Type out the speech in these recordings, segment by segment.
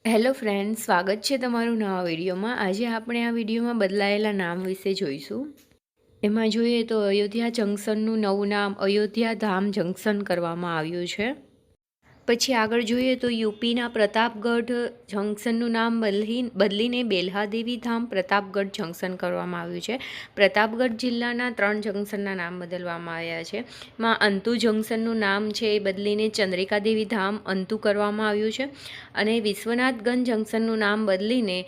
Hello friends, સ્વાગત છે તમારું નવા વિડીયોમાં। આજે આપણે આ વિડીયોમાં બદલાયેલા નામ વિશે જોઈશું। એમાં જોઈએ તો અયોધ્યા જંકશનનું નવું નામ અયોધ્યા ધામ જંકશન કરવામાં આવ્યું છે। પછી આગળ જોઈએ તો યુપીના પ્રતાપગઢ જંકશનનું નામ બદલીને બેલ્હાદેવી ધામ પ્રતાપગઢ જંકશન કરવામાં આવ્યું છે। પ્રતાપગઢ જિલ્લાના 3 જંકશનના નામ બદલવામાં આવ્યા છે। માં અંતુ જંકશનનું નામ છે એ બદલીને ચંદ્રિકાદેવી ધામ અંતુ કરવામાં આવ્યું છે અને વિશ્વનાથગંજ જંકશનનું નામ બદલીને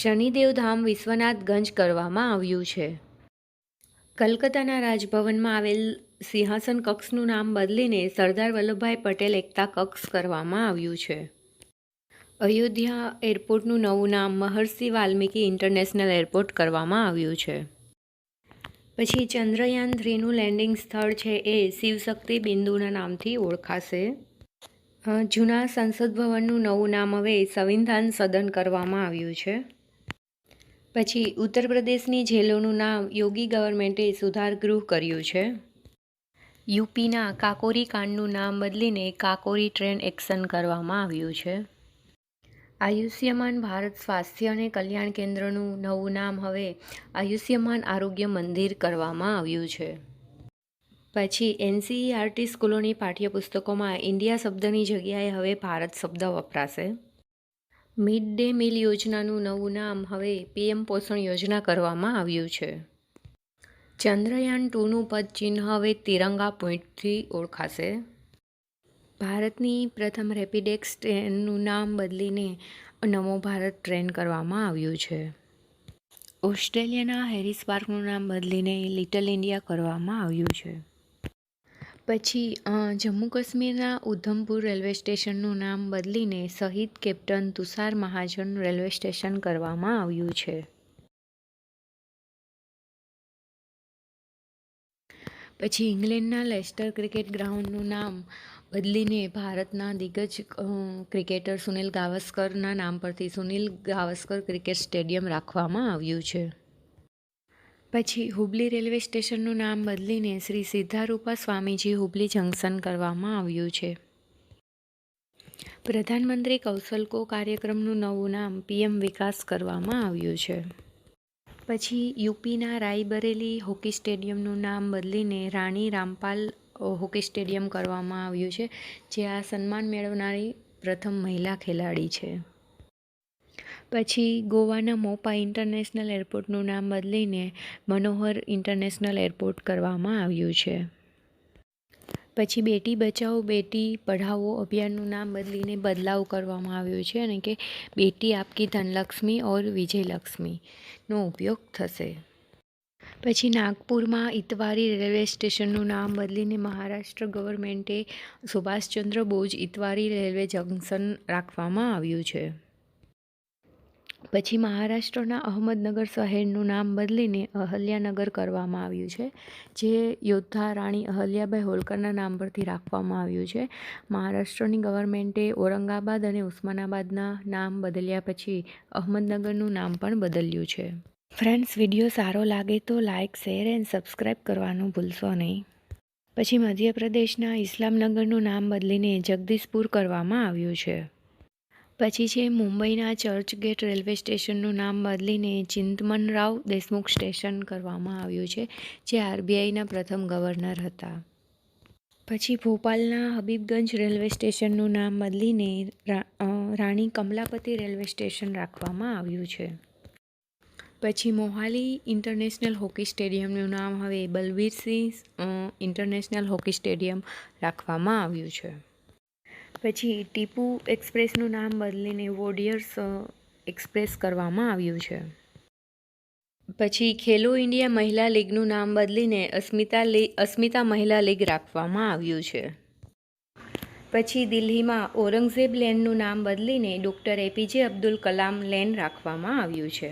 શનિદેવ ધામ વિશ્વનાથગંજ કરવામાં આવ્યું છે। કલકત્તાના રાજભવનમાં આવેલ સિંહાસન કક્ષનું નામ બદલીને સરદાર વલ્લભભાઈ પટેલ એકતા કક્ષ કરવામાં આવ્યું છે। અયોધ્યા એરપોર્ટનું નવું નામ મહર્ષિ વાલ્મીકી ઇન્ટરનેશનલ એરપોર્ટ કરવામાં આવ્યું છે। પછી ચંદ્રયાન 3નું લેન્ડિંગ સ્થળ છે એ શિવશક્તિ બિંદુના નામથી ઓળખાશે। જૂના સંસદ ભવનનું નવું નામ હવે સંવિધાન સદન કરવામાં આવ્યું છે। પછી ઉત્તર પ્રદેશની જેલોનું નામ યોગી ગવર્મેન્ટે સુધાર ગૃહ કર્યું છે। યુપીના કાકોરી કાંડનું નામ બદલીને કાકોરી ટ્રેન એક્શન કરવામાં આવ્યું છે। આયુષ્યમાન ભારત સ્વાસ્થ્ય અને કલ્યાણ કેન્દ્રનું નવું નામ હવે આયુષ્યમાન આરોગ્ય મંદિર કરવામાં આવ્યું છે। પછી એનસીઈઆરટી સ્કૂલોની પાઠ્યપુસ્તકોમાં ઇન્ડિયા શબ્દની જગ્યાએ હવે ભારત શબ્દ વપરાશે। મિડ ડે મીલ યોજનાનું નવું નામ હવે પીએમ પોષણ યોજના કરવામાં આવ્યું છે। ચંદ્રયાન 2નું પદચિહ્ન હવે તિરંગા પોઈન્ટથી ઓળખાશે। ભારતની પ્રથમ રેપિડેક્સ ટ્રેનનું નામ બદલીને નમો ભારત ટ્રેન કરવામાં આવ્યું છે। ઓસ્ટ્રેલિયાના હેરિસ પાર્કનું નામ બદલીને લિટલ ઇન્ડિયા કરવામાં આવ્યું છે। પછી જમ્મુ કાશ્મીરના ઉધમપુર રેલવે સ્ટેશનનું નામ બદલીને શહીદ કેપ્ટન તુષાર મહાજન રેલવે સ્ટેશન કરવામાં આવ્યું છે। પછી ઇંગ્લેન્ડના લેસ્ટર ક્રિકેટ ગ્રાઉન્ડનું નામ બદલીને ભારતના દિગ્ગજ ક્રિકેટર સુનિલ ગાવસ્કરના નામ પરથી સુનિલ ગાવસ્કર ક્રિકેટ સ્ટેડિયમ રાખવામાં આવ્યું છે। પછી હુબલી રેલવે સ્ટેશનનું નામ બદલીને શ્રી સિદ્ધારૂપા સ્વામીજી હુબલી જંકશન કરવામાં આવ્યું છે। પ્રધાનમંત્રી કૌશલકો કાર્યક્રમનું નવું નામ પીએમ વિકાસ કરવામાં આવ્યું છે। પછી યુપીના રાયબરેલી હોકી સ્ટેડિયમનું નામ બદલીને રાણી રામપાલ હોકી સ્ટેડિયમ કરવામાં આવ્યું છે, જે આ સન્માન મેળવનારી પ્રથમ મહિલા ખેલાડી છે। પછી ગોવાના મોપા ઇન્ટરનેશનલ એરપોર્ટનું નામ બદલીને મનોહર ઇન્ટરનેશનલ એરપોર્ટ કરવામાં આવ્યું છે। પછી બેટી બચાવો બેટી પઢાઓ અભિયાનનું નામ બદલીને બદલાવ કરવામાં આવ્યો છે અને કે બેટી આપકી ધનલક્ષ્મી ઓર વિજયલક્ષ્મીનો ઉપયોગ થશે। પછી નાગપુરમાં ઇતવારી રેલવે સ્ટેશનનું નામ બદલીને મહારાષ્ટ્ર ગવર્મેન્ટે સુભાષચંદ્ર બોઝ ઇતવારી રેલવે જંકશન રાખવામાં આવ્યું છે। પછી મહારાષ્ટ્રના અહમદનગર શહેરનું નામ બદલીને અહલ્યાનગર કરવામાં આવ્યું છે, જે યોદ્ધા રાણી અહલ્યાબાઈ હોલકરના નામ પરથી રાખવામાં આવ્યું છે। મહારાષ્ટ્રની ગવર્મેન્ટે ઔરંગાબાદ અને ઉસ્માનાબાદના નામ બદલ્યા પછી અહમદનગરનું નામ પણ બદલ્યું છે। ફ્રેન્ડ્સ, વિડીયો સારો લાગે તો લાઇક, શેર એન્ડ સબસ્ક્રાઈબ કરવાનું ભૂલશો નહીં। પછી મધ્યપ્રદેશના ઇસ્લામનગરનું નામ બદલીને જગદીશપુર કરવામાં આવ્યું છે। પછી છે મુંબઈના ચર્ચગેટ રેલવે સ્ટેશનનું નામ બદલીને ચિંતમનરાવ દેશમુખ સ્ટેશન કરવામાં આવ્યું છે, જે આરબીઆઈના પ્રથમ ગવર્નર હતા। પછી ભોપાલના હબીબગંજ રેલવે સ્ટેશનનું નામ બદલીને રાણી કમલાપતિ રેલવે સ્ટેશન રાખવામાં આવ્યું છે। પછી મોહાલી ઇન્ટરનેશનલ હોકી સ્ટેડિયમનું નામ હવે બલબીરસિંહ ઇન્ટરનેશનલ હોકી સ્ટેડિયમ રાખવામાં આવ્યું છે। પછી ટીપુ એક્સપ્રેસનું નામ બદલીને વોરિયર્સ એક્સપ્રેસ કરવામાં આવ્યું છે। પછી ખેલો ઇન્ડિયા મહિલા લીગનું નામ બદલીને અસ્મિતા મહિલા લીગ રાખવામાં આવ્યું છે। પછી દિલ્હીમાં ઔરંગઝેબ લેનનું નામ બદલીને doctor APJ Abdul Kalam lane રાખવામાં આવ્યું છે।